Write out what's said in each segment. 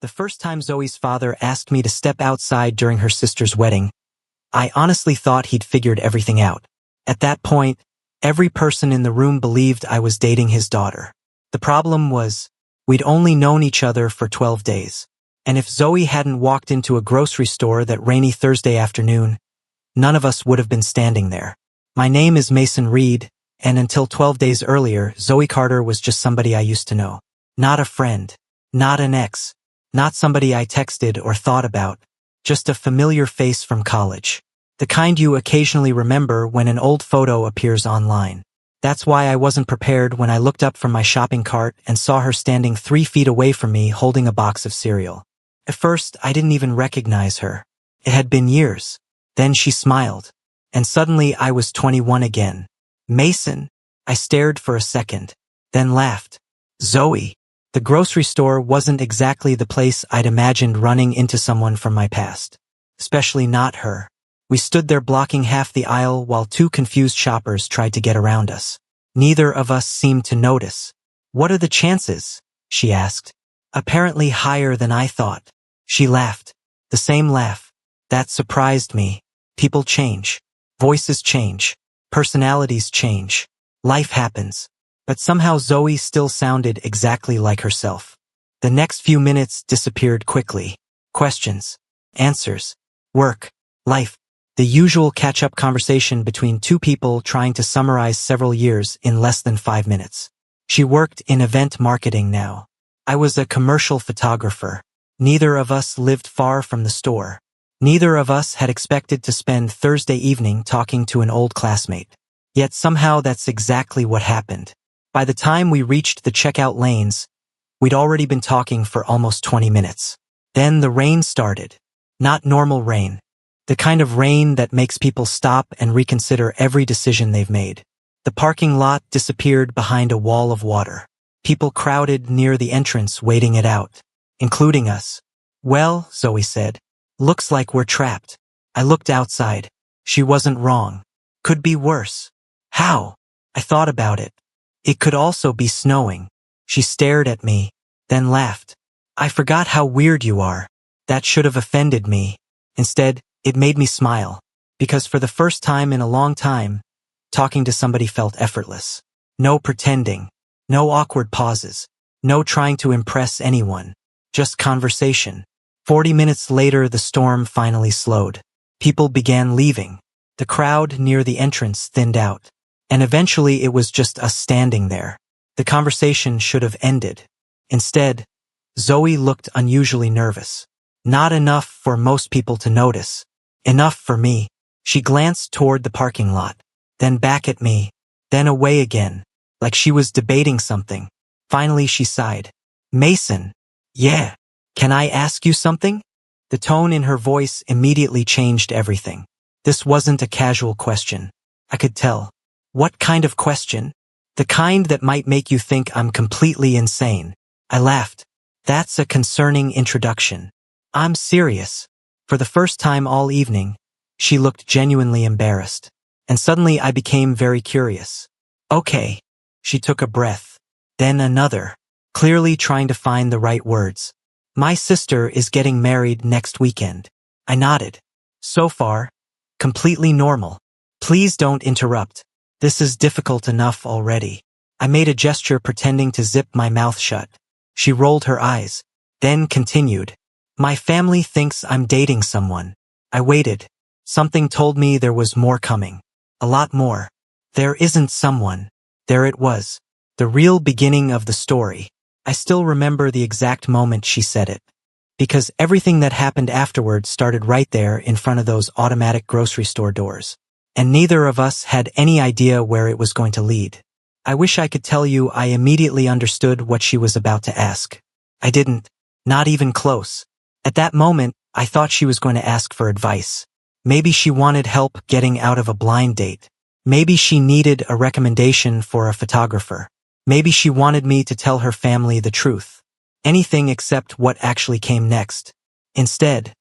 The first time Zoe's father asked me to step outside during her sister's wedding, I honestly thought he'd figured everything out. At that point, every person in the room believed I was dating his daughter. The problem was, we'd only known each other for 12 days. And if Zoe hadn't walked into a grocery store that rainy Thursday afternoon, none of us would have been standing there. My name is Mason Reed, and until 12 days earlier, Zoe Carter was just somebody I used to know. Not a friend, not an ex, not somebody I texted or thought about, just a familiar face from college. The kind you occasionally remember when an old photo appears online. That's why I wasn't prepared when I looked up from my shopping cart and saw her standing 3 feet away from me holding a box of cereal. At first, I didn't even recognize her. It had been years. Then she smiled. And suddenly I was 21 again. Mason. I stared for a second, then laughed. Zoe. The grocery store wasn't exactly the place I'd imagined running into someone from my past. Especially not her. We stood there blocking half the aisle while 2 confused shoppers tried to get around us. Neither of us seemed to notice. "What are the chances?" she asked. "Apparently higher than I thought." She laughed. The same laugh. That surprised me. People change. Voices change. Personalities change. Life happens. But somehow Zoe still sounded exactly like herself. The next few minutes disappeared quickly. Questions. Answers. Work. Life. The usual catch-up conversation between 2 people trying to summarize several years in less than 5 minutes. She worked in event marketing now. I was a commercial photographer. Neither of us lived far from the store. Neither of us had expected to spend Thursday evening talking to an old classmate. Yet somehow that's exactly what happened. By the time we reached the checkout lanes, we'd already been talking for almost 20 minutes. Then the rain started. Not normal rain. The kind of rain that makes people stop and reconsider every decision they've made. The parking lot disappeared behind a wall of water. People crowded near the entrance waiting it out, including us. "Well," Zoe said, "looks like we're trapped." I looked outside. She wasn't wrong. Could be worse. How? I thought about it. It could also be snowing. She stared at me, then laughed. "I forgot how weird you are." That should have offended me. Instead, it made me smile, because for the first time in a long time, talking to somebody felt effortless. No pretending, no awkward pauses, no trying to impress anyone, just conversation. 40 minutes later, the storm finally slowed. People began leaving. The crowd near the entrance thinned out, and eventually it was just us standing there. The conversation should have ended. Instead, Zoe looked unusually nervous. Not enough for most people to notice. Enough for me. She glanced toward the parking lot, then back at me, then away again, like she was debating something. Finally she sighed. "Mason." "Yeah. Can I ask you something?" The tone in her voice immediately changed everything. This wasn't a casual question. I could tell. "What kind of question?" "The kind that might make you think I'm completely insane." I laughed. "That's a concerning introduction." "I'm serious." For the first time all evening, she looked genuinely embarrassed. And suddenly I became very curious. "Okay." She took a breath. Then another, clearly trying to find the right words. "My sister is getting married next weekend." I nodded. "So far, completely normal. Please don't interrupt. This is difficult enough already." I made a gesture pretending to zip my mouth shut. She rolled her eyes, then continued. "My family thinks I'm dating someone." I waited. Something told me there was more coming. A lot more. There isn't someone. There it was. The real beginning of the story. I still remember the exact moment she said it. Because everything that happened afterwards started right there in front of those automatic grocery store doors. And neither of us had any idea where it was going to lead. I wish I could tell you I immediately understood what she was about to ask. I didn't. Not even close. At that moment, I thought she was going to ask for advice. Maybe she wanted help getting out of a blind date. Maybe she needed a recommendation for a photographer. Maybe she wanted me to tell her family the truth. Anything except what actually came next. Instead,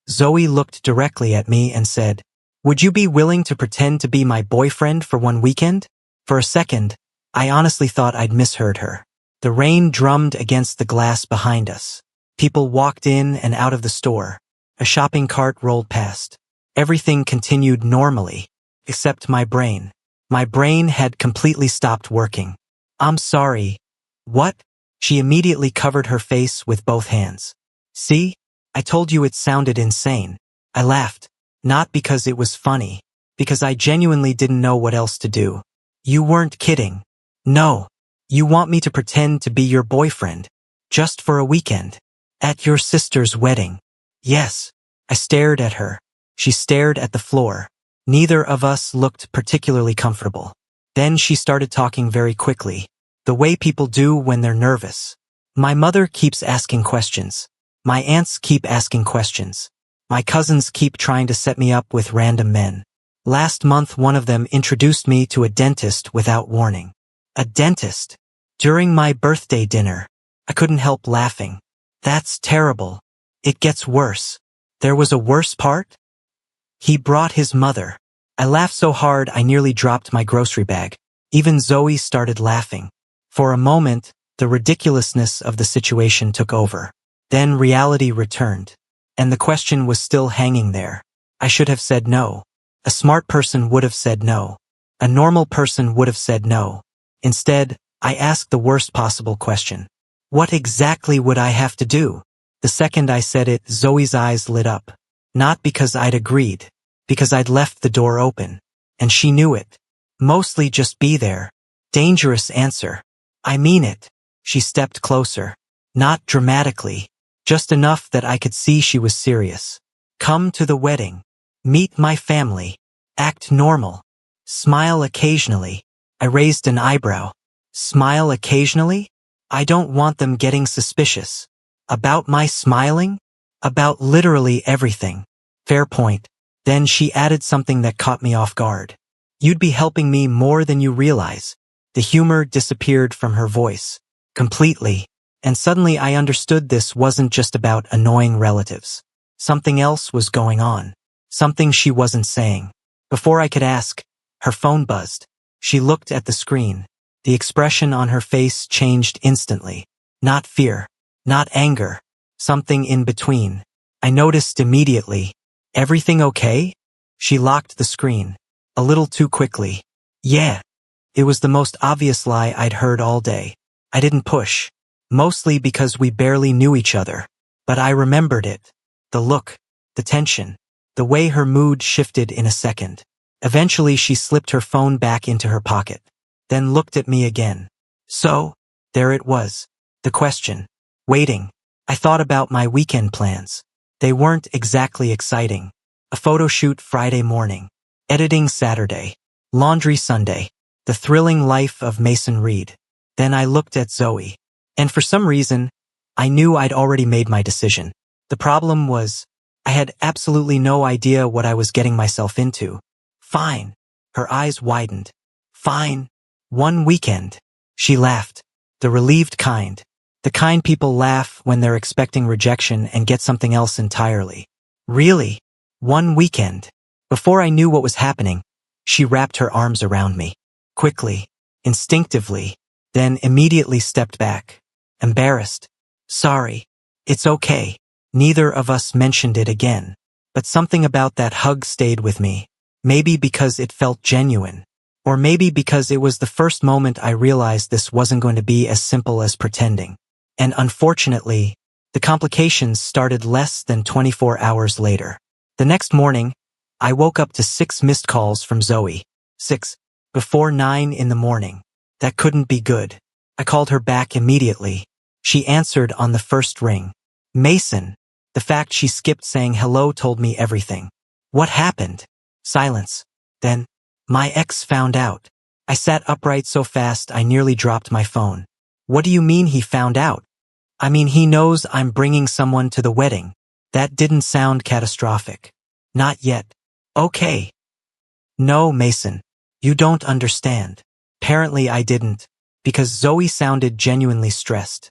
Zoe looked directly at me and said, "Would you be willing to pretend to be my boyfriend for one weekend?" For a second, I honestly thought I'd misheard her. The rain drummed against the glass behind us. People walked in and out of the store. A shopping cart rolled past. Everything continued normally, except my brain. My brain had completely stopped working. I'm sorry. What? She immediately covered her face with both hands. See? I told you it sounded insane. I laughed. Not because it was funny. Because I genuinely didn't know what else to do. You weren't kidding. No. You want me to pretend to be your boyfriend. Just for a weekend. At your sister's wedding. Yes. I stared at her. She stared at the floor. Neither of us looked particularly comfortable. Then she started talking very quickly. The way people do when they're nervous. My mother keeps asking questions. My aunts keep asking questions. My cousins keep trying to set me up with random men. Last month one of them introduced me to a dentist without warning. A dentist. During my birthday dinner. I couldn't help laughing. That's terrible. It gets worse. There was a worse part? He brought his mother. I laughed so hard I nearly dropped my grocery bag. Even Zoe started laughing. For a moment, the ridiculousness of the situation took over. Then reality returned. And the question was still hanging there. I should have said no. A smart person would have said no. A normal person would have said no. Instead, I asked the worst possible question. What exactly would I have to do? The second I said it, Zoe's eyes lit up. Not because I'd agreed. Because I'd left the door open. And she knew it. Mostly just be there. Dangerous answer. I mean it. She stepped closer. Not dramatically. Just enough that I could see she was serious. Come to the wedding. Meet my family. Act normal. Smile occasionally. I raised an eyebrow. Smile occasionally? I don't want them getting suspicious. About my smiling? About literally everything. Fair point. Then she added something that caught me off guard. You'd be helping me more than you realize. The humor disappeared from her voice. Completely. And suddenly I understood this wasn't just about annoying relatives. Something else was going on. Something she wasn't saying. Before I could ask, her phone buzzed. She looked at the screen. The expression on her face changed instantly. Not fear. Not anger. Something in between. I noticed immediately. Everything okay? She locked the screen. A little too quickly. Yeah. It was the most obvious lie I'd heard all day. I didn't push. Mostly because we barely knew each other. But I remembered it. The look. The tension. The way her mood shifted in a second. Eventually she slipped her phone back into her pocket. Then looked at me again. So, there it was. The question. Waiting. I thought about my weekend plans. They weren't exactly exciting. A photo shoot Friday morning. Editing Saturday. Laundry Sunday. The thrilling life of Mason Reed. Then I looked at Zoe. And for some reason, I knew I'd already made my decision. The problem was, I had absolutely no idea what I was getting myself into. Fine. Her eyes widened. Fine. One weekend. She laughed. The relieved kind. The kind people laugh when they're expecting rejection and get something else entirely. Really? One weekend. Before I knew what was happening, she wrapped her arms around me. Quickly. Instinctively. Then immediately stepped back. Embarrassed. Sorry. It's okay. Neither of us mentioned it again. But something about that hug stayed with me. Maybe because it felt genuine. Or maybe because it was the first moment I realized this wasn't going to be as simple as pretending. And unfortunately, the complications started less than 24 hours later. The next morning, I woke up to 6 missed calls from Zoe. 6. Before 9 in the morning. That couldn't be good. I called her back immediately. She answered on the first ring. Mason. The fact she skipped saying hello told me everything. What happened? Silence. Then, my ex found out. I sat upright so fast I nearly dropped my phone. What do you mean he found out? I mean he knows I'm bringing someone to the wedding. That didn't sound catastrophic. Not yet. Okay. No, Mason. You don't understand. Apparently I didn't, because Zoe sounded genuinely stressed.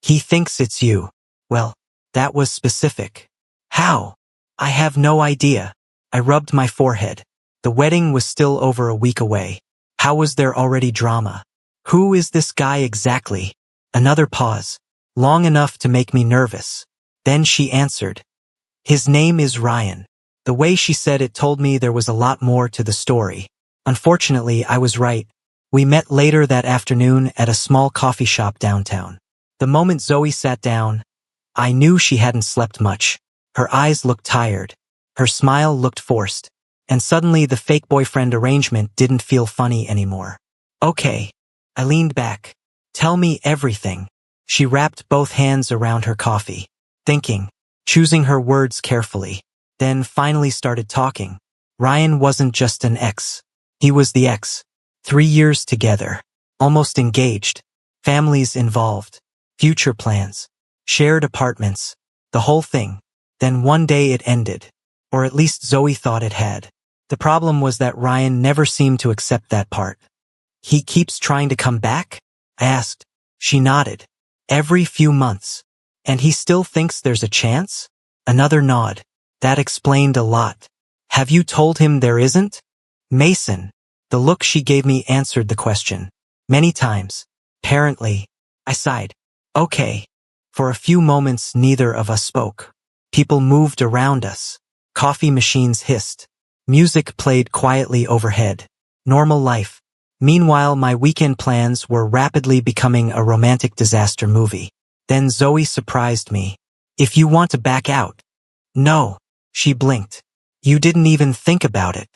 He thinks it's you. Well, that was specific. How? I have no idea. I rubbed my forehead. The wedding was still over a week away. How was there already drama? Who is this guy exactly? Another pause. long enough to make me nervous. Then she answered, "His name is Ryan." The way she said it told me there was a lot more to the story. Unfortunately, I was right. We met later that afternoon at a small coffee shop downtown. The moment Zoe sat down, I knew she hadn't slept much. Her eyes looked tired. Her smile looked forced. And suddenly the fake boyfriend arrangement didn't feel funny anymore. "Okay." I leaned back. "Tell me everything." She wrapped both hands around her coffee, thinking, choosing her words carefully, then finally started talking. Ryan wasn't just an ex. He was the ex. 3 years together, almost engaged, families involved, future plans, shared apartments, the whole thing. Then one day it ended, or at least Zoe thought it had. The problem was that Ryan never seemed to accept that part. "He keeps trying to come back?" I asked. She nodded. "Every few months. And he still thinks there's a chance?" Another nod. That explained a lot. "Have you told him there isn't?" "Mason." The look she gave me answered the question. "Many times. Apparently." I sighed. "Okay." For a few moments neither of us spoke. People moved around us. Coffee machines hissed. Music played quietly overhead. Normal life. Meanwhile, my weekend plans were rapidly becoming a romantic disaster movie. Then Zoe surprised me. "If you want to back out." "No." She blinked. "You didn't even think about it."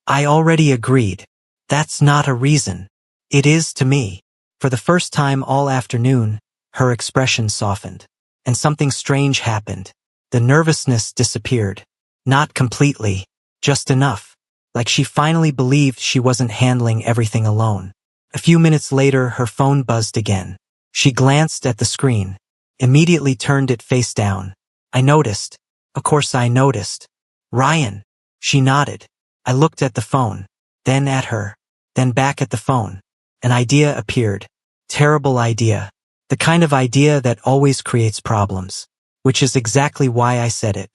"I already agreed." "That's not a reason." "It is to me." For the first time all afternoon, her expression softened. And something strange happened. The nervousness disappeared. Not completely, just enough. Like she finally believed she wasn't handling everything alone. A few minutes later, her phone buzzed again. She glanced at the screen, immediately turned it face down. I noticed. Of course I noticed. "Ryan." She nodded. I looked at the phone, then at her, then back at the phone. An idea appeared. Terrible idea. The kind of idea that always creates problems. Which is exactly why I said it.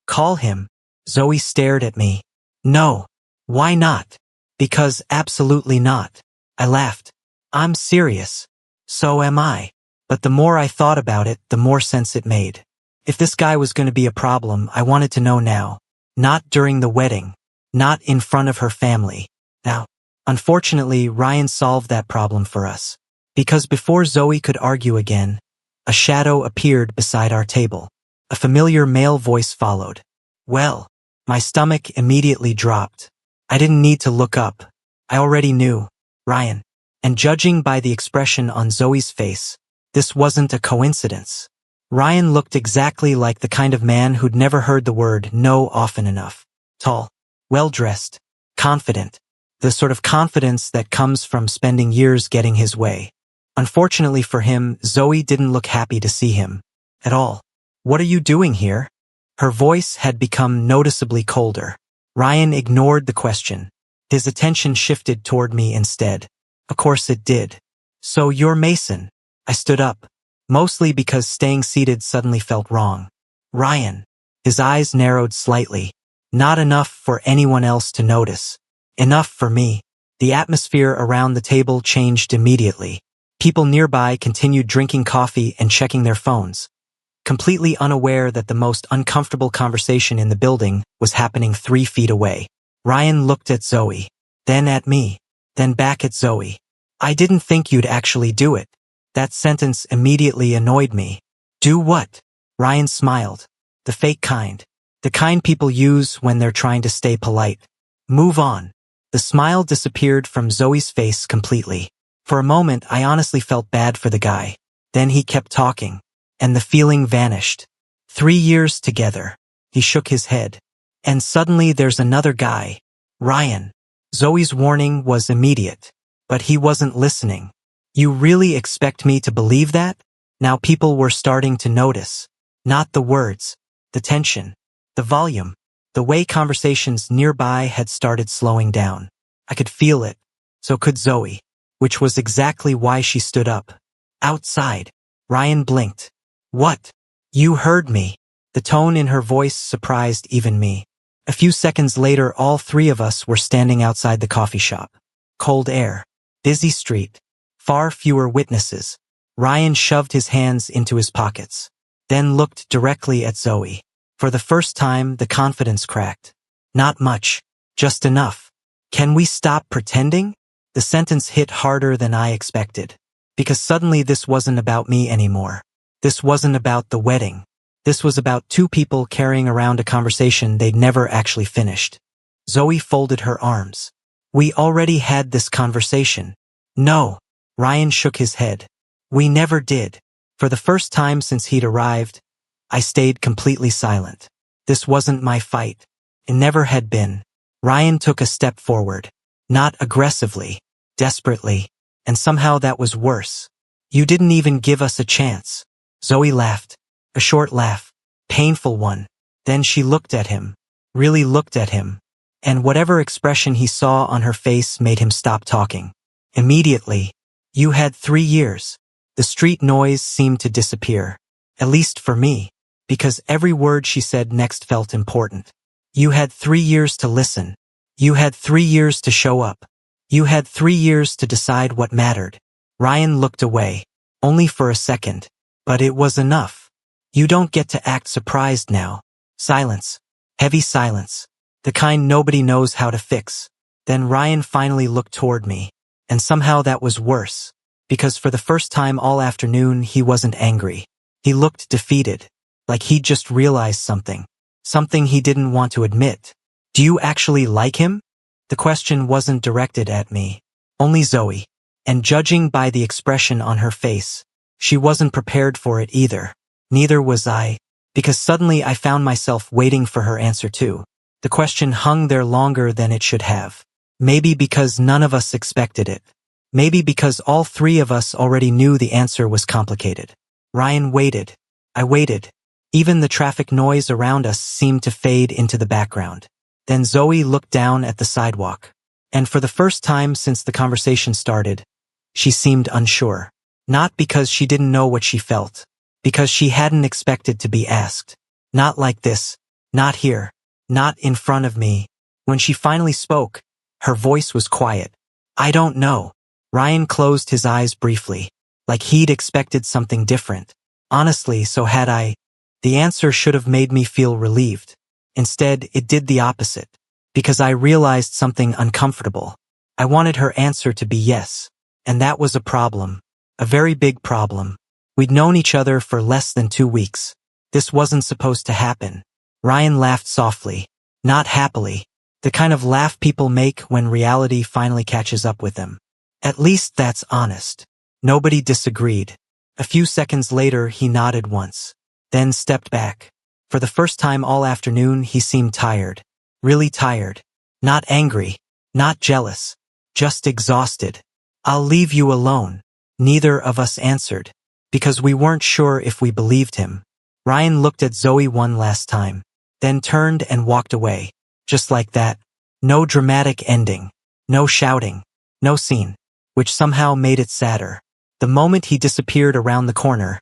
"Call him." Zoe stared at me. "No." "Why not?" "Because absolutely not." I laughed. "I'm serious." "So am I." But the more I thought about it, the more sense it made. If this guy was going to be a problem, I wanted to know now. Not during the wedding. Not in front of her family. Now, unfortunately, Ryan solved that problem for us. Because before Zoe could argue again, a shadow appeared beside our table. A familiar male voice followed. "Well." My stomach immediately dropped. I didn't need to look up. I already knew. Ryan. And judging by the expression on Zoe's face, this wasn't a coincidence. Ryan looked exactly like the kind of man who'd never heard the word no often enough. Tall, well-dressed, confident. The sort of confidence that comes from spending years getting his way. Unfortunately for him, Zoe didn't look happy to see him. At all. "What are you doing here?" Her voice had become noticeably colder. Ryan ignored the question. His attention shifted toward me instead. Of course it did. "So you're Mason." I stood up, mostly because staying seated suddenly felt wrong. "Ryan." His eyes narrowed slightly. Not enough for anyone else to notice. Enough for me. The atmosphere around the table changed immediately. People nearby continued drinking coffee and checking their phones, completely unaware that the most uncomfortable conversation in the building was happening 3 feet away. Ryan looked at Zoe, then at me, then back at Zoe. "I didn't think you'd actually do it." That sentence immediately annoyed me. "Do what?" Ryan smiled. "The fake kind. The kind people use when they're trying to stay polite. Move on." The smile disappeared from Zoe's face completely. For a moment, I honestly felt bad for the guy. Then he kept talking. And the feeling vanished. 3 years together. He shook his head. "And suddenly there's another guy. Ryan." Zoe's warning was immediate. But he wasn't listening. "You really expect me to believe that?" Now people were starting to notice. Not the words. The tension. The volume. The way conversations nearby had started slowing down. I could feel it. So could Zoe. Which was exactly why she stood up. "Outside." Ryan blinked. "What?" "You heard me." The tone in her voice surprised even me. A few seconds later, all 3 of us were standing outside the coffee shop. Cold air. Busy street. Far fewer witnesses. Ryan shoved his hands into his pockets, then looked directly at Zoe. For the first time, the confidence cracked. Not much, just enough. Can we stop pretending? The sentence hit harder than I expected. Because suddenly this wasn't about me anymore. This wasn't about the wedding. This was about two people carrying around a conversation they'd never actually finished. Zoe folded her arms. We already had this conversation. No. Ryan shook his head. We never did. For the first time since he'd arrived, I stayed completely silent. This wasn't my fight. It never had been. Ryan took a step forward. Not aggressively, desperately, and somehow that was worse. You didn't even give us a chance. Zoe laughed. A short laugh. Painful one. Then she looked at him. Really looked at him. And whatever expression he saw on her face made him stop talking. Immediately. You had 3 years. The street noise seemed to disappear. At least for me. Because every word she said next felt important. You had 3 years to listen. You had 3 years to show up. You had 3 years to decide what mattered. Ryan looked away. Only for a second. But it was enough. You don't get to act surprised now. Silence. Heavy silence. The kind nobody knows how to fix. Then Ryan finally looked toward me. And somehow that was worse. Because for the first time all afternoon he wasn't angry. He looked defeated. Like he'd just realized something. Something he didn't want to admit. Do you actually like him? The question wasn't directed at me. Only Zoe. And judging by the expression on her face, she wasn't prepared for it either. Neither was I. Because suddenly I found myself waiting for her answer too. The question hung there longer than it should have. Maybe because none of us expected it. Maybe because all three of us already knew the answer was complicated. Ryan waited. I waited. Even the traffic noise around us seemed to fade into the background. Then Zoe looked down at the sidewalk. And for the first time since the conversation started, she seemed unsure. Not because she didn't know what she felt. Because she hadn't expected to be asked. Not like this. Not here. Not in front of me. When she finally spoke, her voice was quiet. I don't know. Ryan closed his eyes briefly. Like he'd expected something different. Honestly, so had I. The answer should have made me feel relieved. Instead, it did the opposite. Because I realized something uncomfortable. I wanted her answer to be yes. And that was a problem. A very big problem. We'd known each other for less than 2 weeks. This wasn't supposed to happen. Ryan laughed softly. Not happily. The kind of laugh people make when reality finally catches up with them. At least that's honest. Nobody disagreed. A few seconds later, he nodded once. Then stepped back. For the first time all afternoon, he seemed tired. Really tired. Not angry. Not jealous. Just exhausted. I'll leave you alone. Neither of us answered. Because we weren't sure if we believed him. Ryan looked at Zoe one last time. Then turned and walked away. Just like that. No dramatic ending. No shouting. No scene. Which somehow made it sadder. The moment he disappeared around the corner,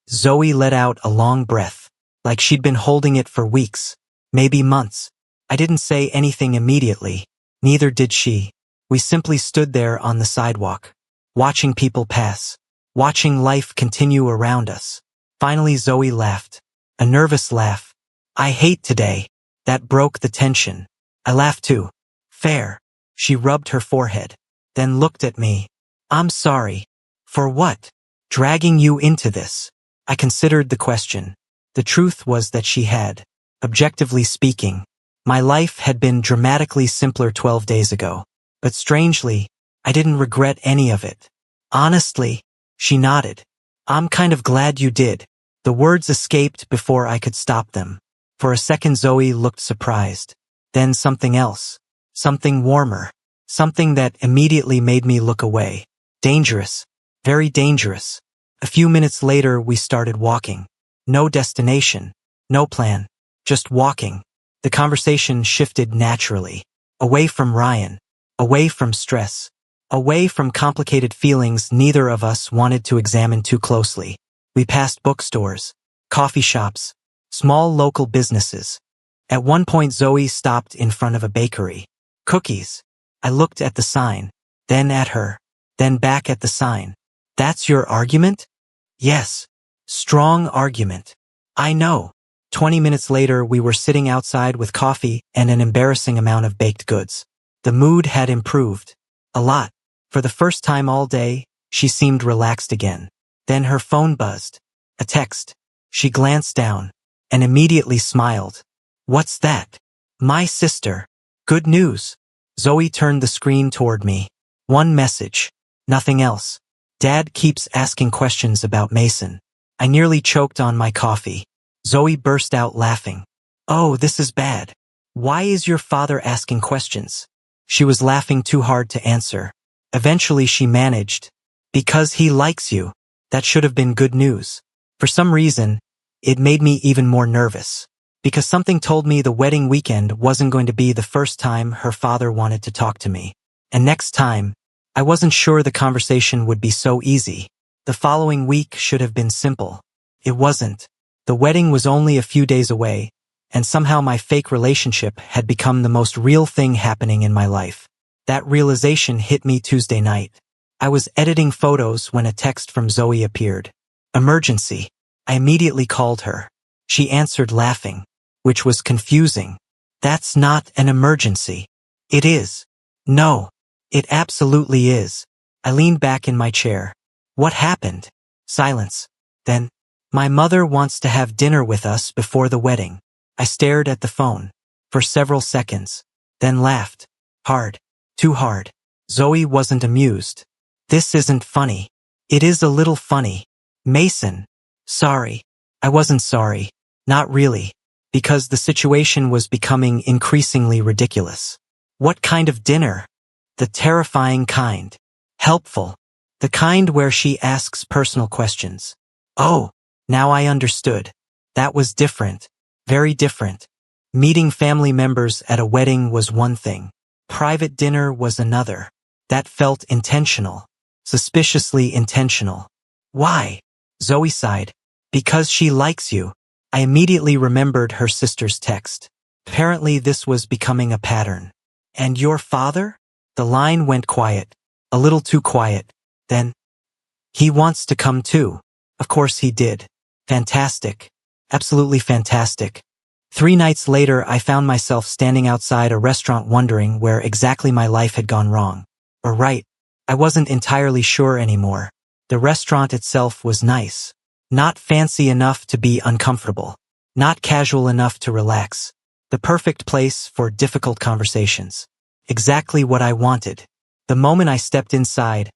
Zoe let out a long breath. Like she'd been holding it for weeks. Maybe months. I didn't say anything immediately. Neither did she. We simply stood there on the sidewalk. Watching people pass. Watching life continue around us. Finally Zoe laughed. A nervous laugh. I hate today. That broke the tension. I laughed too. Fair. She rubbed her forehead. Then looked at me. I'm sorry. For what? Dragging you into this. I considered the question. The truth was that she had. Objectively speaking, my life had been dramatically simpler 12 days ago. But strangely, I didn't regret any of it. Honestly, she nodded. I'm kind of glad you did. The words escaped before I could stop them. For a second Zoe looked surprised. Then something else. Something warmer. Something that immediately made me look away. Dangerous. Very dangerous. A few minutes later we started walking. No destination. No plan. Just walking. The conversation shifted naturally. Away from Ryan. Away from stress. Away from complicated feelings neither of us wanted to examine too closely. We passed bookstores, coffee shops, small local businesses. At one point Zoe stopped in front of a bakery. Cookies. I looked at the sign, then at her, then back at the sign. That's your argument? Yes. Strong argument. I know. 20 minutes later, we were sitting outside with coffee and an embarrassing amount of baked goods. The mood had improved. A lot. For the first time all day, she seemed relaxed again. Then her phone buzzed. A text. She glanced down and immediately smiled. What's that? My sister. Good news. Zoe turned the screen toward me. One message. Nothing else. Dad keeps asking questions about Mason. I nearly choked on my coffee. Zoe burst out laughing. Oh, this is bad. Why is your father asking questions? She was laughing too hard to answer. Eventually she managed. Because he likes you. That should have been good news. For some reason, it made me even more nervous. Because something told me the wedding weekend wasn't going to be the first time her father wanted to talk to me. And next time, I wasn't sure the conversation would be so easy. The following week should have been simple. It wasn't. The wedding was only a few days away, and somehow my fake relationship had become the most real thing happening in my life. That realization hit me Tuesday night. I was editing photos when a text from Zoe appeared. Emergency. I immediately called her. She answered laughing, which was confusing. That's not an emergency. It is. No. It absolutely is. I leaned back in my chair. What happened? Silence. Then, my mother wants to have dinner with us before the wedding. I stared at the phone for several seconds, then laughed. Hard. Too hard. Zoe wasn't amused. This isn't funny. It is a little funny. Mason. Sorry. I wasn't sorry. Not really. Because the situation was becoming increasingly ridiculous. What kind of dinner? The terrifying kind. Helpful. The kind where she asks personal questions. Oh, now I understood. That was different. Very different. Meeting family members at a wedding was one thing. Private dinner was another. That felt intentional. Suspiciously intentional. Why? Zoe sighed. Because she likes you. I immediately remembered her sister's text. Apparently this was becoming a pattern. And your father? The line went quiet. A little too quiet. Then, he wants to come too. Of course he did. Fantastic. Absolutely fantastic. 3 nights later, I found myself standing outside a restaurant wondering where exactly my life had gone wrong. Or right. I wasn't entirely sure anymore. The restaurant itself was nice. Not fancy enough to be uncomfortable. Not casual enough to relax. The perfect place for difficult conversations. Exactly what I wanted. The moment I stepped inside,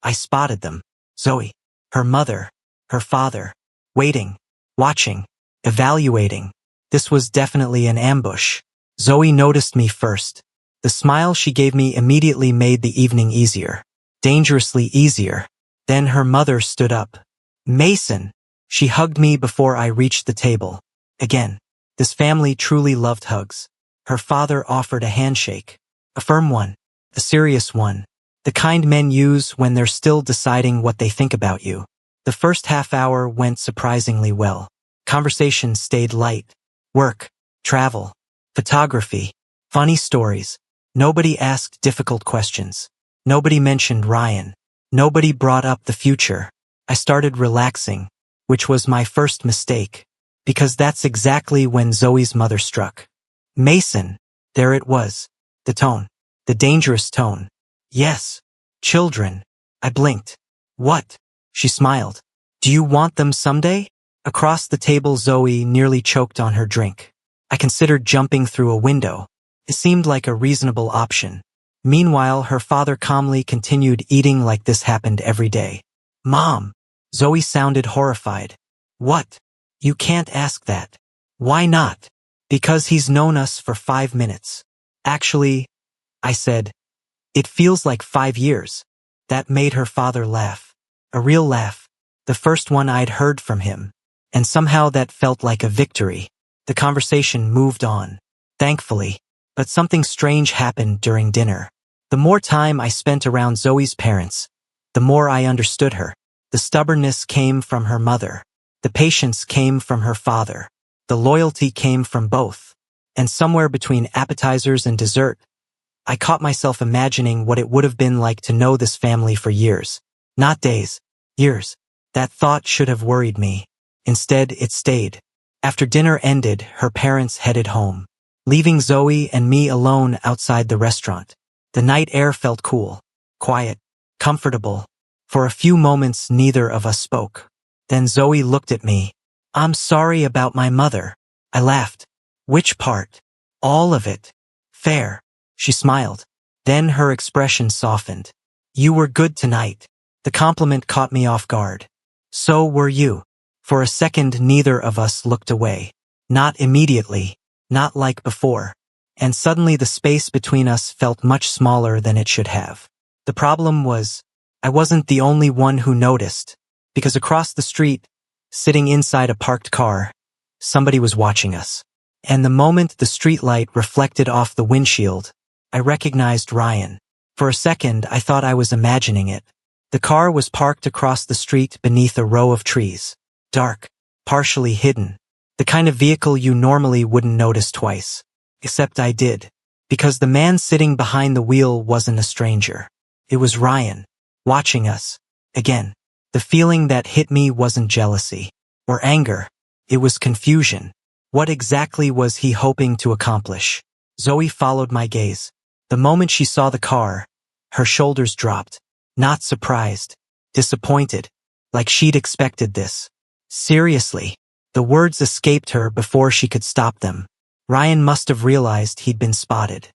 I spotted them. Zoe, her mother, her father, waiting, watching, evaluating. This was definitely an ambush. Zoe noticed me first. The smile she gave me immediately made the evening easier. Dangerously easier. Then her mother stood up. Mason! She hugged me before I reached the table. Again, this family truly loved hugs. Her father offered a handshake. A firm one. A serious one. The kind men use when they're still deciding what they think about you. The first half hour went surprisingly well. Conversation stayed light. Work, travel, photography, funny stories. Nobody asked difficult questions. Nobody mentioned Ryan. Nobody brought up the future. I started relaxing, which was my first mistake, because that's exactly when Zoe's mother struck. Mason. There it was. The tone. The dangerous tone. Yes. Children. I blinked. What? She smiled. Do you want them someday? Across the table, Zoe nearly choked on her drink. I considered jumping through a window. It seemed like a reasonable option. Meanwhile, her father calmly continued eating like this happened every day. Mom. Zoe sounded horrified. What? You can't ask that. Why not? Because he's known us for 5 minutes. Actually, I said, it feels like 5 years. That made her father laugh. A real laugh. The first one I'd heard from him. And somehow that felt like a victory. The conversation moved on. Thankfully. But something strange happened during dinner. The more time I spent around Zoe's parents, the more I understood her. The stubbornness came from her mother. The patience came from her father. The loyalty came from both. And somewhere between appetizers and dessert, I caught myself imagining what it would have been like to know this family for years. Not days. Years. That thought should have worried me. Instead, it stayed. After dinner ended, her parents headed home, leaving Zoe and me alone outside the restaurant. The night air felt cool, quiet, comfortable. For a few moments, neither of us spoke. Then Zoe looked at me. "I'm sorry about my mother." I laughed. "Which part?" "All of it." "Fair." She smiled. Then her expression softened. "You were good tonight." The compliment caught me off guard. "So were you." For a second, neither of us looked away. Not immediately, not like before. And suddenly the space between us felt much smaller than it should have. The problem was, I wasn't the only one who noticed, because across the street, sitting inside a parked car, somebody was watching us. And the moment the streetlight reflected off the windshield, I recognized Ryan. For a second, I thought I was imagining it. The car was parked across the street beneath a row of trees. Dark, partially hidden. The kind of vehicle you normally wouldn't notice twice. Except I did. Because the man sitting behind the wheel wasn't a stranger. It was Ryan, watching us. Again, the feeling that hit me wasn't jealousy or anger. It was confusion. What exactly was he hoping to accomplish? Zoe followed my gaze. The moment she saw the car, her shoulders dropped. Not surprised, disappointed, like she'd expected this. Seriously, the words escaped her before she could stop them. Ryan must have realized he'd been spotted.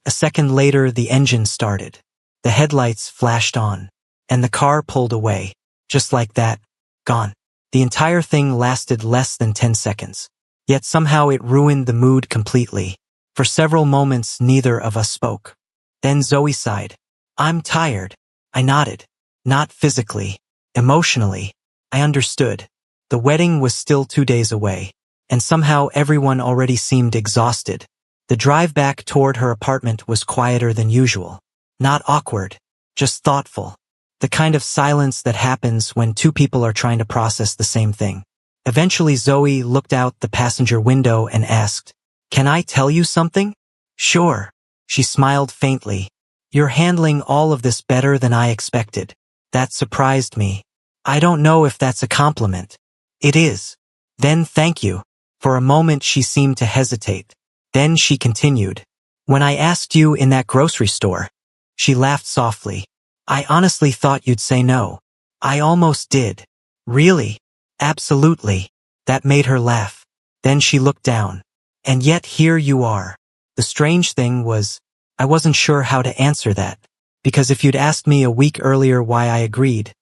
A second later, the engine started. The headlights flashed on, and the car pulled away. Just like that, gone. The entire thing lasted less than 10 seconds. Yet somehow it ruined the mood completely. For several moments, neither of us spoke. Then Zoe sighed. "I'm tired." I nodded. Not physically, emotionally. I understood. The wedding was still 2 days away, and somehow everyone already seemed exhausted. The drive back toward her apartment was quieter than usual. Not awkward, just thoughtful. The kind of silence that happens when two people are trying to process the same thing. Eventually Zoe looked out the passenger window and asked, "Can I tell you something?" "Sure." She smiled faintly. "You're handling all of this better than I expected." That surprised me. I don't know if that's a compliment. It is. Then thank you. For a moment she seemed to hesitate. Then she continued. "When I asked you in that grocery store," she laughed softly, "I honestly thought you'd say no." "I almost did." "Really?" "Absolutely." That made her laugh. Then she looked down. "And yet here you are." The strange thing was, I wasn't sure how to answer that. Because if you'd asked me a week earlier why I agreed,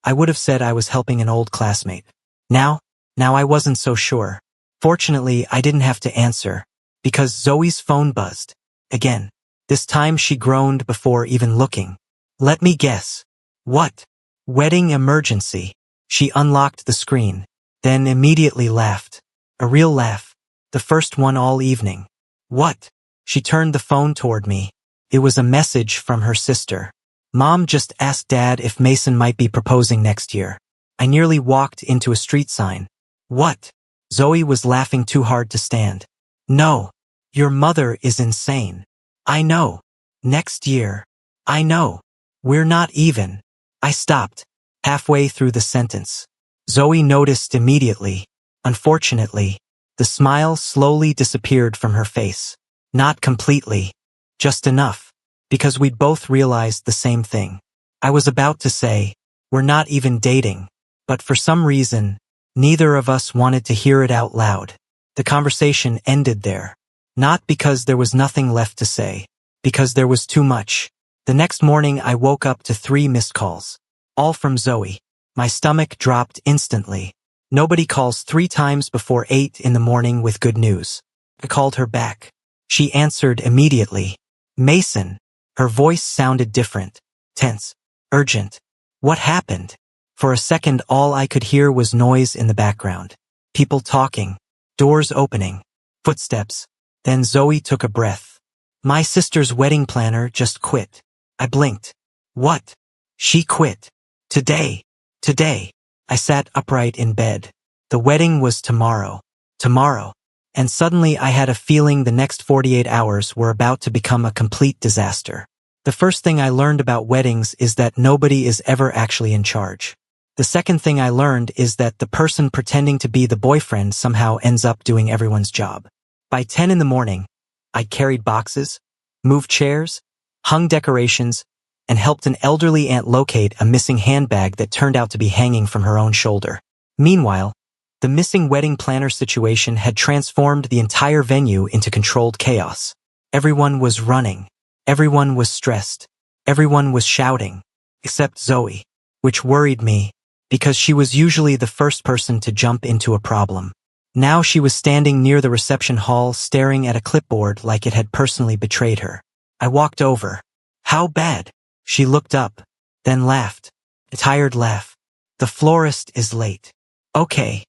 I would have said I was helping an old classmate. Now I wasn't so sure. Fortunately, I didn't have to answer, because Zoe's phone buzzed. Again. This time she groaned before even looking. "Let me guess." "What?" "Wedding emergency." She unlocked the screen, then immediately laughed. A real laugh. The first one all evening. "What?" She turned the phone toward me. It was a message from her sister. "Mom just asked Dad if Mason might be proposing next year." I nearly walked into a street sign. "What?" Zoe was laughing too hard to stand. "No. Your mother is insane." "I know. Next year." "I know. We're not even." I stopped, halfway through the sentence. Zoe noticed immediately. Unfortunately, the smile slowly disappeared from her face. Not completely. Just enough. Because we'd both realized the same thing. I was about to say, "We're not even dating." But for some reason, neither of us wanted to hear it out loud. The conversation ended there. Not because there was nothing left to say. Because there was too much. The next morning I woke up to 3 missed calls. All from Zoe. My stomach dropped instantly. Nobody calls 3 times before 8 in the morning with good news. I called her back. She answered immediately. "Mason." Her voice sounded different. Tense. Urgent. What happened? For a second all I could hear was noise in the background. People talking. Doors opening. Footsteps. Then Zoe took a breath. "My sister's wedding planner just quit." I blinked. "What?" "She quit. Today." "Today." I sat upright in bed. The wedding was tomorrow. Tomorrow. And suddenly I had a feeling the next 48 hours were about to become a complete disaster. The first thing I learned about weddings is that nobody is ever actually in charge. The second thing I learned is that the person pretending to be the boyfriend somehow ends up doing everyone's job. By 10 in the morning, I'd carried boxes, moved chairs, hung decorations, and helped an elderly aunt locate a missing handbag that turned out to be hanging from her own shoulder. Meanwhile, the missing wedding planner situation had transformed the entire venue into controlled chaos. Everyone was running. Everyone was stressed. Everyone was shouting, except Zoe, which worried me, because she was usually the first person to jump into a problem. Now she was standing near the reception hall staring at a clipboard like it had personally betrayed her. I walked over. How bad? She looked up, then laughed. A tired laugh. The florist is late. Okay.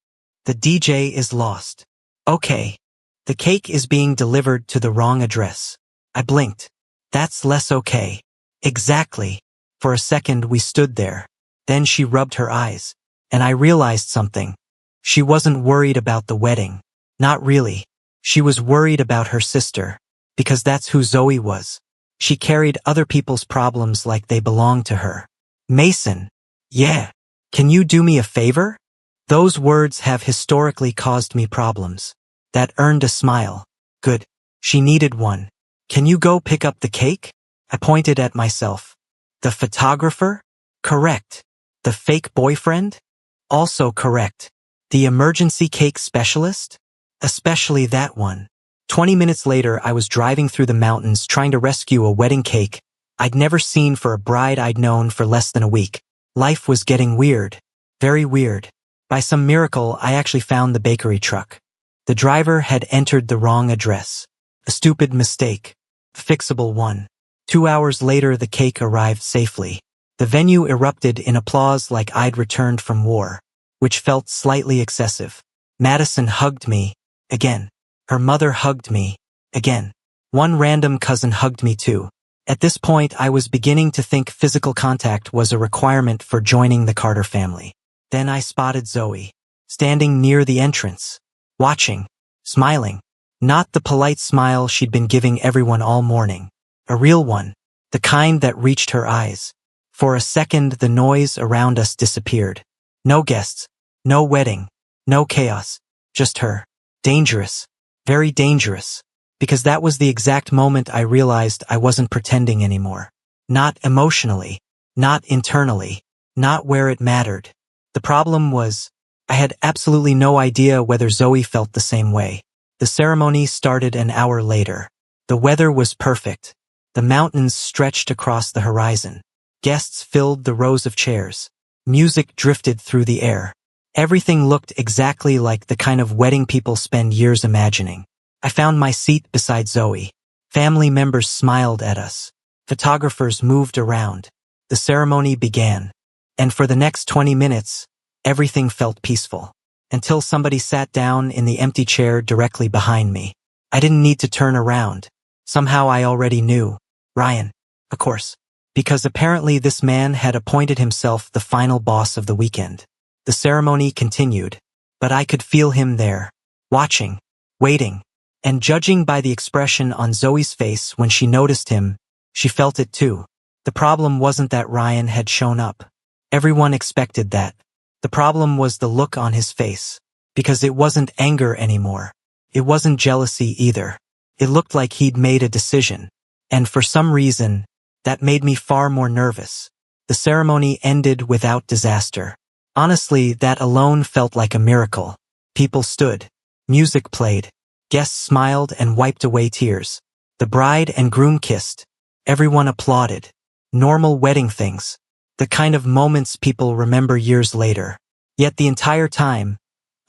The DJ is lost. Okay. The cake is being delivered to the wrong address. I blinked. That's less okay. Exactly. For a second we stood there. Then she rubbed her eyes, and I realized something. She wasn't worried about the wedding. Not really. She was worried about her sister, because that's who Zoe was. She carried other people's problems like they belonged to her. Mason. Yeah. Can you do me a favor? Those words have historically caused me problems. That earned a smile. Good. She needed one. Can you go pick up the cake? I pointed at myself. The photographer? Correct. The fake boyfriend? Also correct. The emergency cake specialist? Especially that one. 20 minutes later, I was driving through the mountains trying to rescue a wedding cake I'd never seen for a bride I'd known for less than a week. Life was getting weird. Very weird. By some miracle, I actually found the bakery truck. The driver had entered the wrong address. A stupid mistake. A fixable one. 2 hours later, the cake arrived safely. The venue erupted in applause like I'd returned from war, which felt slightly excessive. Madison hugged me, again. Her mother hugged me, again. One random cousin hugged me too. At this point, I was beginning to think physical contact was a requirement for joining the Carter family. Then I spotted Zoe, standing near the entrance, watching, smiling. Not the polite smile she'd been giving everyone all morning. A real one, the kind that reached her eyes. For a second, the noise around us disappeared. No guests, no wedding, no chaos, just her. Dangerous, very dangerous, because that was the exact moment I realized I wasn't pretending anymore. Not emotionally, not internally, not where it mattered. The problem was, I had absolutely no idea whether Zoe felt the same way. The ceremony started an hour later. The weather was perfect. The mountains stretched across the horizon. Guests filled the rows of chairs. Music drifted through the air. Everything looked exactly like the kind of wedding people spend years imagining. I found my seat beside Zoe. Family members smiled at us. Photographers moved around. The ceremony began. And for the next 20 minutes, everything felt peaceful. Until somebody sat down in the empty chair directly behind me. I didn't need to turn around. Somehow I already knew. Ryan. Of course. Because apparently this man had appointed himself the final boss of the weekend. The ceremony continued, but I could feel him there, watching, waiting, and judging by the expression on Zoe's face when she noticed him, she felt it too. The problem wasn't that Ryan had shown up. Everyone expected that. The problem was the look on his face, because it wasn't anger anymore. It wasn't jealousy either. It looked like he'd made a decision, and for some reason, that made me far more nervous. The ceremony ended without disaster. Honestly, that alone felt like a miracle. People stood. Music played. Guests smiled and wiped away tears. The bride and groom kissed. Everyone applauded. Normal wedding things. The kind of moments people remember years later. Yet the entire time,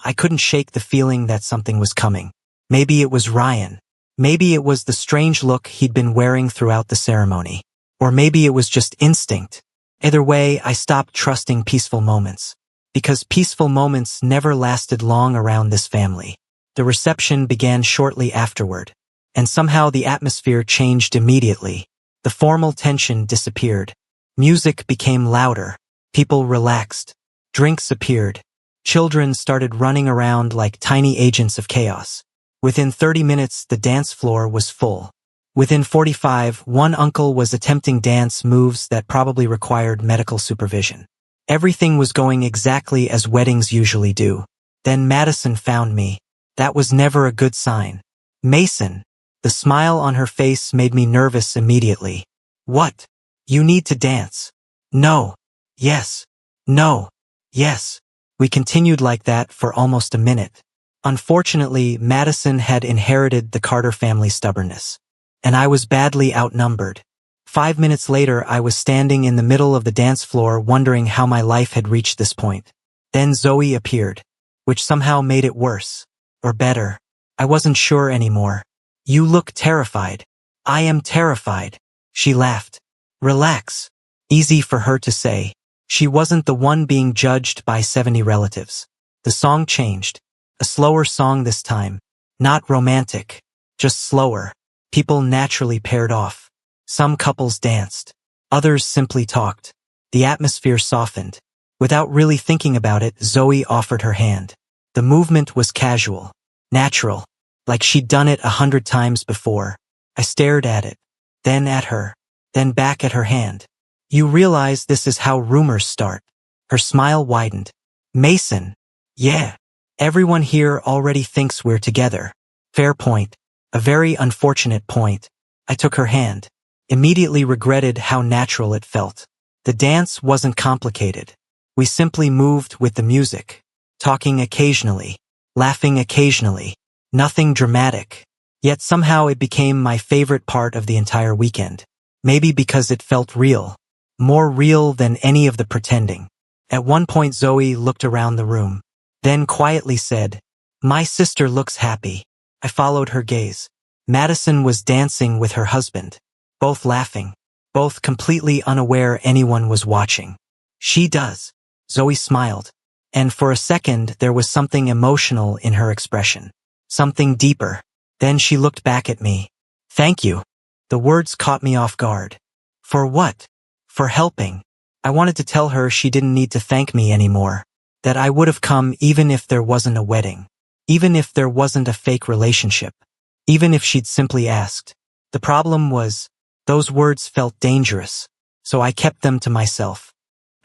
I couldn't shake the feeling that something was coming. Maybe it was Ryan. Maybe it was the strange look he'd been wearing throughout the ceremony. Or maybe it was just instinct. Either way, I stopped trusting peaceful moments. Because peaceful moments never lasted long around this family. The reception began shortly afterward. And somehow the atmosphere changed immediately. The formal tension disappeared. Music became louder. People relaxed. Drinks appeared. Children started running around like tiny agents of chaos. Within 30 minutes, the dance floor was full. Within 45, one uncle was attempting dance moves that probably required medical supervision. Everything was going exactly as weddings usually do. Then Madison found me. That was never a good sign. Mason. The smile on her face made me nervous immediately. What? You need to dance. No. Yes. No. Yes. We continued like that for almost a minute. Unfortunately, Madison had inherited the Carter family stubbornness. And I was badly outnumbered. 5 minutes later, I was standing in the middle of the dance floor wondering how my life had reached this point. Then Zoe appeared, which somehow made it worse. Or better. I wasn't sure anymore. You look terrified. I am terrified. She laughed. Relax. Easy for her to say. She wasn't the one being judged by 70 relatives. The song changed. A slower song this time. Not romantic. Just slower. People naturally paired off. Some couples danced. Others simply talked. The atmosphere softened. Without really thinking about it, Zoe offered her hand. The movement was casual. Natural. Like she'd done it 100 times before. I stared at it. Then at her. Then back at her hand. You realize this is how rumors start. Her smile widened. Mason. Yeah. Everyone here already thinks we're together. Fair point. A very unfortunate point. I took her hand. Immediately regretted how natural it felt. The dance wasn't complicated. We simply moved with the music. Talking occasionally. Laughing occasionally. Nothing dramatic. Yet somehow it became my favorite part of the entire weekend. Maybe because it felt real. More real than any of the pretending. At one point Zoe looked around the room. Then quietly said, My sister looks happy. I followed her gaze. Madison was dancing with her husband. Both laughing. Both completely unaware anyone was watching. She does. Zoe smiled. And for a second there was something emotional in her expression. Something deeper. Then she looked back at me. Thank you. The words caught me off guard. For what? For helping. I wanted to tell her she didn't need to thank me anymore. That I would have come even if there wasn't a wedding. Even if there wasn't a fake relationship. Even if she'd simply asked. The problem was, those words felt dangerous. So I kept them to myself.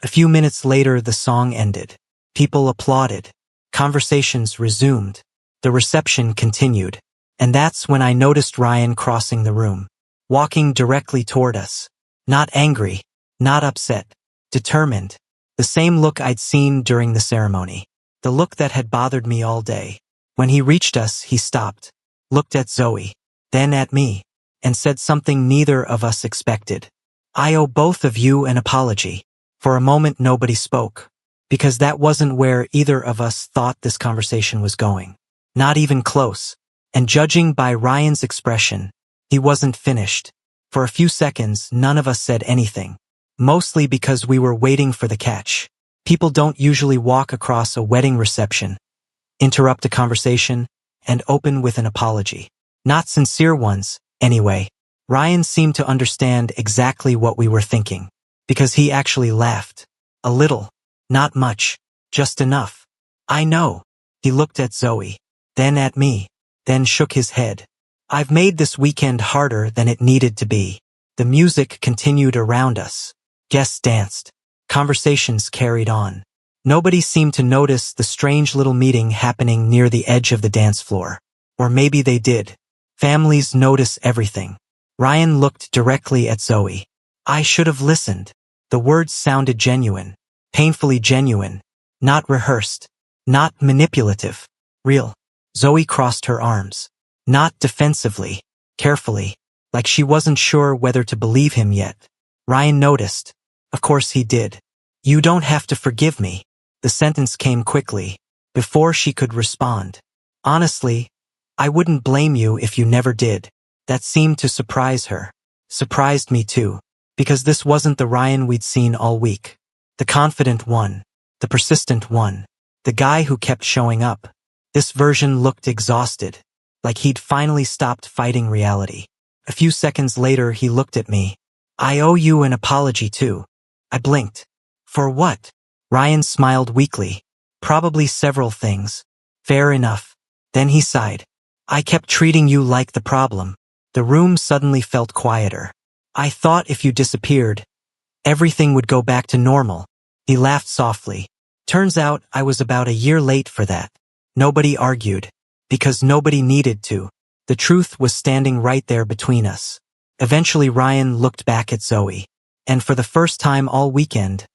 A few minutes later the song ended. People applauded. Conversations resumed. The reception continued. And that's when I noticed Ryan crossing the room. Walking directly toward us. Not angry. Not upset. Determined. The same look I'd seen during the ceremony. The look that had bothered me all day. When he reached us, he stopped. Looked at Zoe. Then at me. And said something neither of us expected. I owe both of you an apology. For a moment nobody spoke. Because that wasn't where either of us thought this conversation was going. Not even close. And judging by Ryan's expression, he wasn't finished. For a few seconds, none of us said anything. Mostly because we were waiting for the catch. People don't usually walk across a wedding reception, interrupt a conversation, and open with an apology. Not sincere ones, anyway. Ryan seemed to understand exactly what we were thinking. Because he actually laughed. A little. Not much. Just enough. I know. He looked at Zoe. Then at me. Then shook his head. I've made this weekend harder than it needed to be. The music continued around us. Guests danced. Conversations carried on. Nobody seemed to notice the strange little meeting happening near the edge of the dance floor. Or maybe they did. Families notice everything. Ryan looked directly at Zoe. I should have listened. The words sounded genuine. Painfully genuine. Not rehearsed. Not manipulative. Real. Zoe crossed her arms. Not defensively. Carefully. Like she wasn't sure whether to believe him yet. Ryan noticed. Of course he did. You don't have to forgive me. The sentence came quickly. Before she could respond. Honestly, I wouldn't blame you if you never did. That seemed to surprise her. Surprised me too. Because this wasn't the Ryan we'd seen all week. The confident one. The persistent one. The guy who kept showing up. This version looked exhausted. Like he'd finally stopped fighting reality. A few seconds later he looked at me. I owe you an apology too. I blinked. For what? Ryan smiled weakly. Probably several things. Fair enough. Then he sighed. I kept treating you like the problem. The room suddenly felt quieter. I thought if you disappeared, everything would go back to normal. He laughed softly. Turns out I was about a year late for that. Nobody argued. Because nobody needed to. The truth was standing right there between us. Eventually Ryan looked back at Zoe. And for the first time all weekend,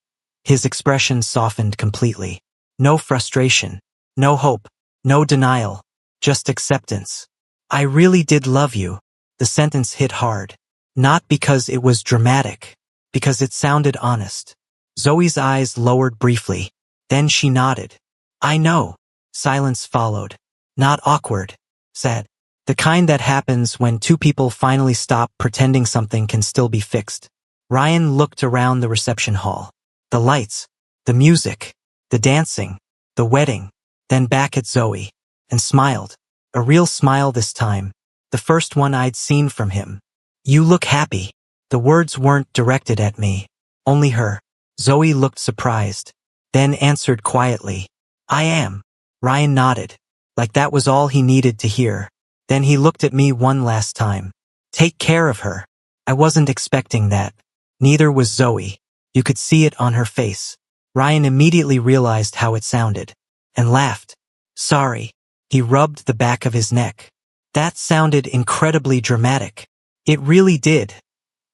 his expression softened completely. No frustration. No hope. No denial. Just acceptance. I really did love you. The sentence hit hard. Not because it was dramatic. Because it sounded honest. Zoe's eyes lowered briefly. Then she nodded. I know. Silence followed. Not awkward. Sad. The kind that happens when two people finally stop pretending something can still be fixed. Ryan looked around the reception hall. The lights. The music. The dancing. The wedding. Then back at Zoe. And smiled. A real smile this time. The first one I'd seen from him. You look happy. The words weren't directed at me. Only her. Zoe looked surprised. Then answered quietly. I am. Ryan nodded. Like that was all he needed to hear. Then he looked at me one last time. Take care of her. I wasn't expecting that. Neither was Zoe. You could see it on her face. Ryan immediately realized how it sounded. And laughed. Sorry. He rubbed the back of his neck. That sounded incredibly dramatic. It really did.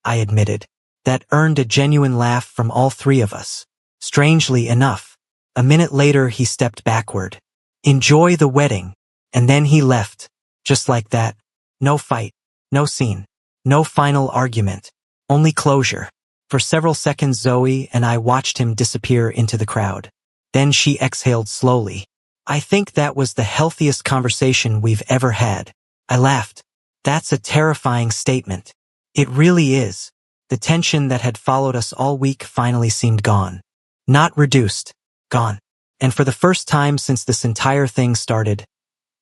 I admitted. That earned a genuine laugh from all three of us. Strangely enough. A minute later he stepped backward. Enjoy the wedding. And then he left. Just like that. No fight. No scene. No final argument. Only closure. For several seconds Zoe and I watched him disappear into the crowd. Then she exhaled slowly. I think that was the healthiest conversation we've ever had. I laughed. That's a terrifying statement. It really is. The tension that had followed us all week finally seemed gone. Not reduced. Gone. And for the first time since this entire thing started,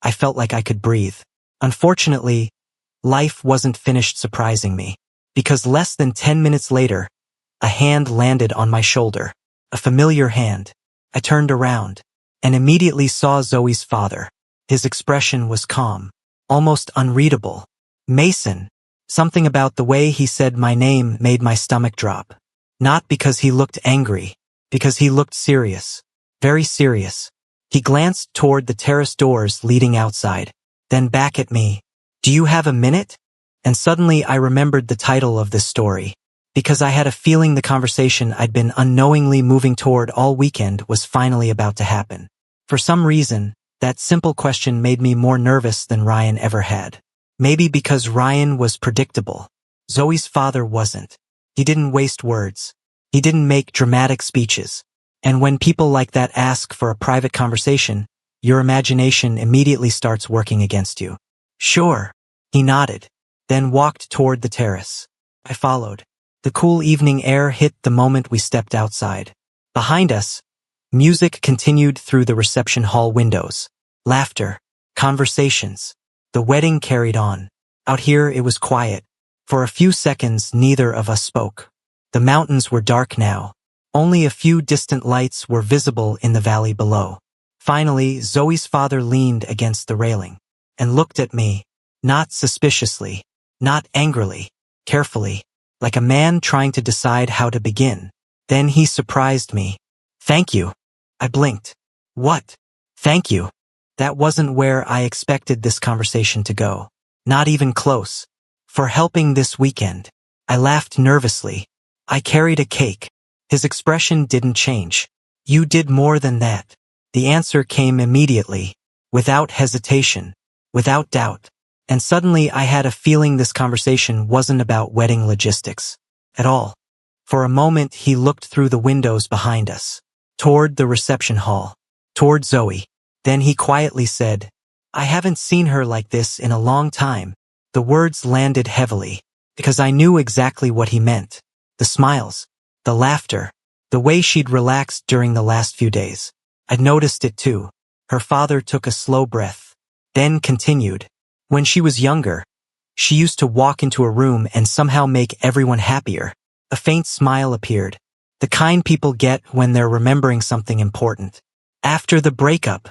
I felt like I could breathe. Unfortunately, life wasn't finished surprising me. Because less than 10 minutes later, a hand landed on my shoulder. A familiar hand. I turned around and immediately saw Zoe's father. His expression was calm. Almost unreadable. Mason. Something about the way he said my name made my stomach drop. Not because he looked angry. Because he looked serious. Very serious. He glanced toward the terrace doors leading outside. Then back at me. Do you have a minute? And suddenly I remembered the title of this story. Because I had a feeling the conversation I'd been unknowingly moving toward all weekend was finally about to happen. For some reason, that simple question made me more nervous than Ryan ever had. Maybe because Ryan was predictable. Zoe's father wasn't. He didn't waste words. He didn't make dramatic speeches. And when people like that ask for a private conversation, your imagination immediately starts working against you. Sure. He nodded. Then walked toward the terrace. I followed. The cool evening air hit the moment we stepped outside. Behind us, music continued through the reception hall windows. Laughter. Conversations. The wedding carried on. Out here it was quiet. For a few seconds neither of us spoke. The mountains were dark now. Only a few distant lights were visible in the valley below. Finally, Zoe's father leaned against the railing and looked at me, not suspiciously, not angrily, carefully, like a man trying to decide how to begin. Then he surprised me. Thank you. I blinked. What? Thank you. That wasn't where I expected this conversation to go. Not even close. For helping this weekend. I laughed nervously. I carried a cake. His expression didn't change. You did more than that. The answer came immediately. Without hesitation. Without doubt. And suddenly I had a feeling this conversation wasn't about wedding logistics. At all. For a moment he looked through the windows behind us. Toward the reception hall. Toward Zoe. Then he quietly said, I haven't seen her like this in a long time. The words landed heavily. Because I knew exactly what he meant. The smiles. The laughter. The way she'd relaxed during the last few days. I'd noticed it too. Her father took a slow breath. Then continued. When she was younger, she used to walk into a room and somehow make everyone happier. A faint smile appeared. The kind people get when they're remembering something important. After the breakup,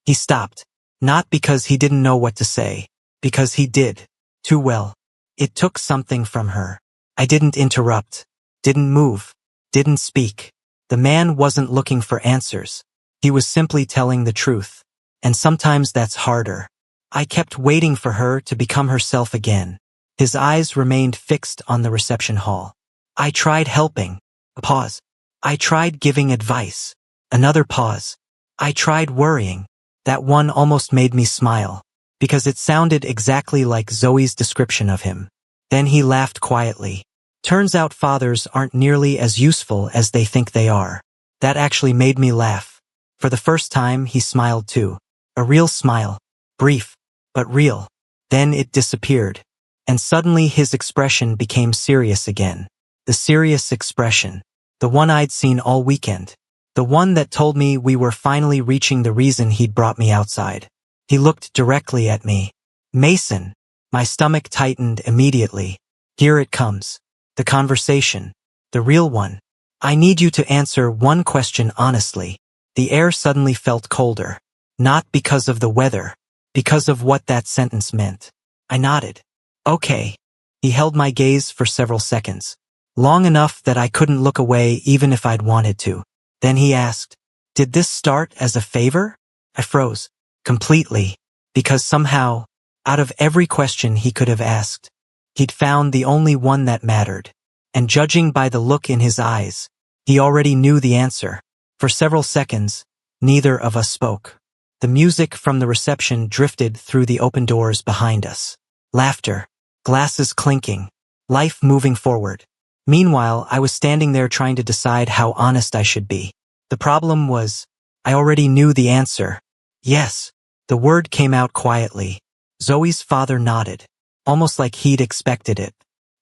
he stopped. Not because he didn't know what to say. Because he did. Too well. It took something from her. I didn't interrupt. Didn't move. Didn't speak. The man wasn't looking for answers. He was simply telling the truth. And sometimes that's harder. I kept waiting for her to become herself again. His eyes remained fixed on the reception hall. I tried helping. A pause. I tried giving advice. Another pause. I tried worrying. That one almost made me smile, because it sounded exactly like Zoe's description of him. Then he laughed quietly. Turns out fathers aren't nearly as useful as they think they are. That actually made me laugh. For the first time, he smiled too. A real smile. Brief, but real. Then it disappeared. And suddenly his expression became serious again. The serious expression. The one I'd seen all weekend. The one that told me we were finally reaching the reason he'd brought me outside. He looked directly at me. Mason. My stomach tightened immediately. Here it comes. The conversation. The real one. I need you to answer one question honestly. The air suddenly felt colder. Not because of the weather. Because of what that sentence meant. I nodded. Okay. He held my gaze for several seconds. Long enough that I couldn't look away even if I'd wanted to. Then he asked, "Did this start as a favor?" I froze. Completely. Because somehow, out of every question he could have asked, he'd found the only one that mattered. And judging by the look in his eyes, he already knew the answer. For several seconds, neither of us spoke. The music from the reception drifted through the open doors behind us. Laughter. Glasses clinking. Life moving forward. Meanwhile, I was standing there trying to decide how honest I should be. The problem was, I already knew the answer. Yes. The word came out quietly. Zoe's father nodded, almost like he'd expected it.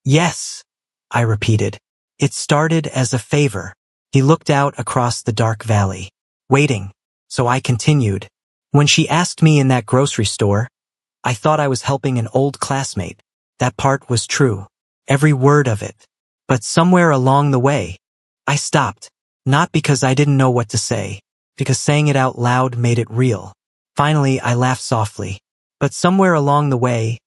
Yes, I repeated. It started as a favor. He looked out across the dark valley, waiting, so I continued. When she asked me in that grocery store, I thought I was helping an old classmate. That part was true, every word of it. But somewhere along the way, I stopped, not because I didn't know what to say, because saying it out loud made it real. Finally, I laughed softly. But somewhere along the way,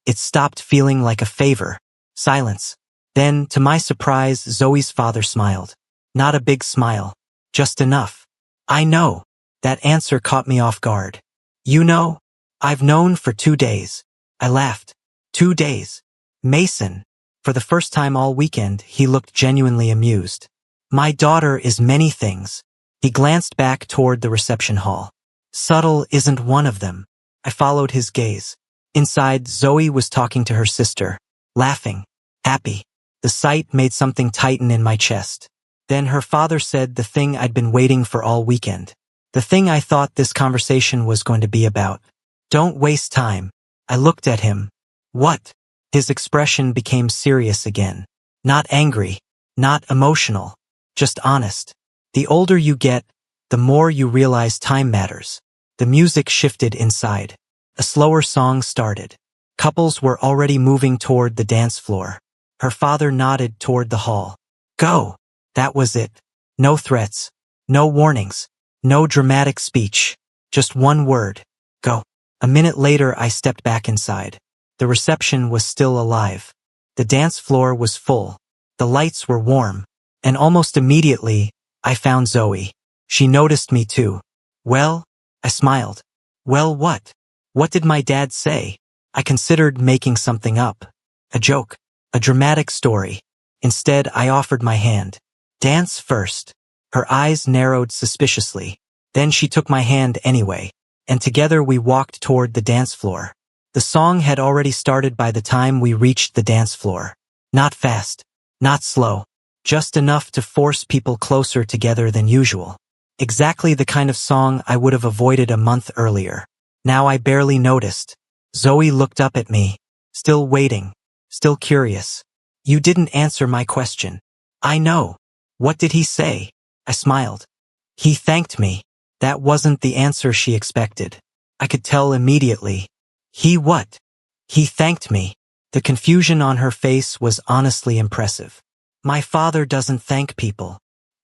it stopped feeling like a favor. Silence. Then, to my surprise, Zoe's father smiled. Not a big smile. Just enough. I know. That answer caught me off guard. You know? I've known for 2 days. I laughed. 2 days. Mason. For the first time all weekend, he looked genuinely amused. My daughter is many things. He glanced back toward the reception hall. Subtle isn't one of them. I followed his gaze. Inside, Zoe was talking to her sister, laughing, happy. The sight made something tighten in my chest. Then her father said the thing I'd been waiting for all weekend. The thing I thought this conversation was going to be about. Don't waste time. I looked at him. What? His expression became serious again. Not angry, not emotional, just honest. The older you get, the more you realize time matters. The music shifted inside. A slower song started. Couples were already moving toward the dance floor. Her father nodded toward the hall. Go. That was it. No threats. No warnings. No dramatic speech. Just one word. Go. A minute later, I stepped back inside. The reception was still alive. The dance floor was full. The lights were warm. And almost immediately, I found Zoe. She noticed me too. Well, I smiled. Well, what? What did my dad say? I considered making something up. A joke. A dramatic story. Instead, I offered my hand. Dance first. Her eyes narrowed suspiciously. Then she took my hand anyway. And together we walked toward the dance floor. The song had already started by the time we reached the dance floor. Not fast. Not slow. Just enough to force people closer together than usual. Exactly the kind of song I would have avoided a month earlier. Now I barely noticed. Zoe looked up at me, still waiting, still curious. You didn't answer my question. I know. What did he say? I smiled. He thanked me. That wasn't the answer she expected. I could tell immediately. He what? He thanked me. The confusion on her face was honestly impressive. My father doesn't thank people.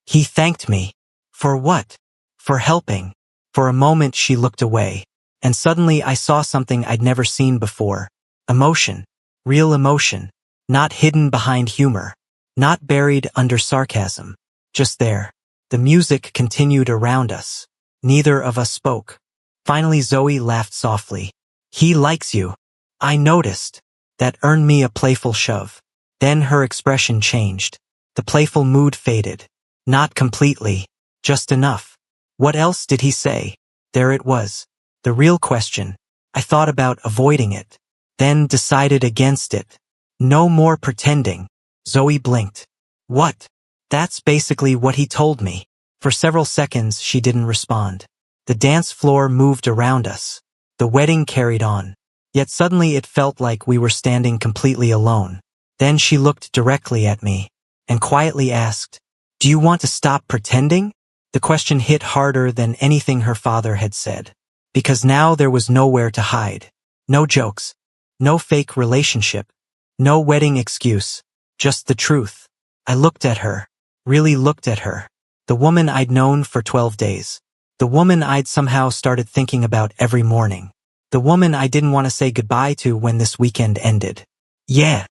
He thanked me. For what? For helping. For a moment she looked away. And suddenly I saw something I'd never seen before. Emotion. Real emotion. Not hidden behind humor. Not buried under sarcasm. Just there. The music continued around us. Neither of us spoke. Finally, Zoe laughed softly. He likes you. I noticed. That earned me a playful shove. Then her expression changed. The playful mood faded. Not completely. Just enough. What else did he say? There it was. The real question. I thought about avoiding it. Then decided against it. No more pretending. Zoe blinked. What? That's basically what he told me. For several seconds she didn't respond. The dance floor moved around us. The wedding carried on. Yet suddenly it felt like we were standing completely alone. Then she looked directly at me and quietly asked, "Do you want to stop pretending?" The question hit harder than anything her father had said. Because now there was nowhere to hide. No jokes. No fake relationship. No wedding excuse. Just the truth. I looked at her. Really looked at her. The woman I'd known for 12 days. The woman I'd somehow started thinking about every morning. The woman I didn't want to say goodbye to when this weekend ended. Yeah.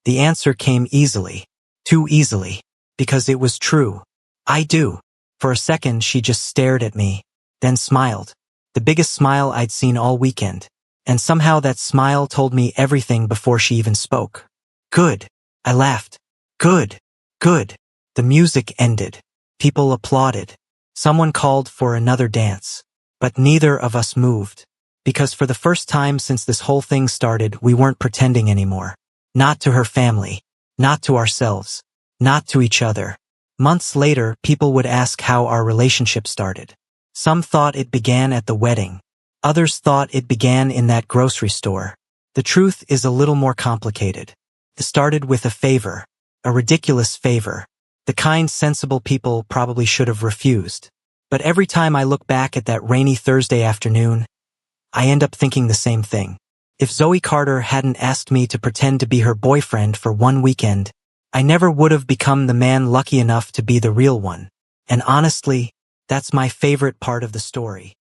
The answer came easily. Too easily. Because it was true. I do. For a second she just stared at me. Then smiled. The biggest smile I'd seen all weekend. And somehow that smile told me everything before she even spoke. Good. I laughed. Good. Good. The music ended. People applauded. Someone called for another dance. But neither of us moved. Because for the first time since this whole thing started, we weren't pretending anymore. Not to her family. Not to ourselves. Not to each other. Months later, people would ask how our relationship started. Some thought it began at the wedding. Others thought it began in that grocery store. The truth is a little more complicated. It started with a favor. A ridiculous favor. The kind, sensible people probably should have refused. But every time I look back at that rainy Thursday afternoon, I end up thinking the same thing. If Zoe Carter hadn't asked me to pretend to be her boyfriend for one weekend, I never would have become the man lucky enough to be the real one. And honestly, that's my favorite part of the story.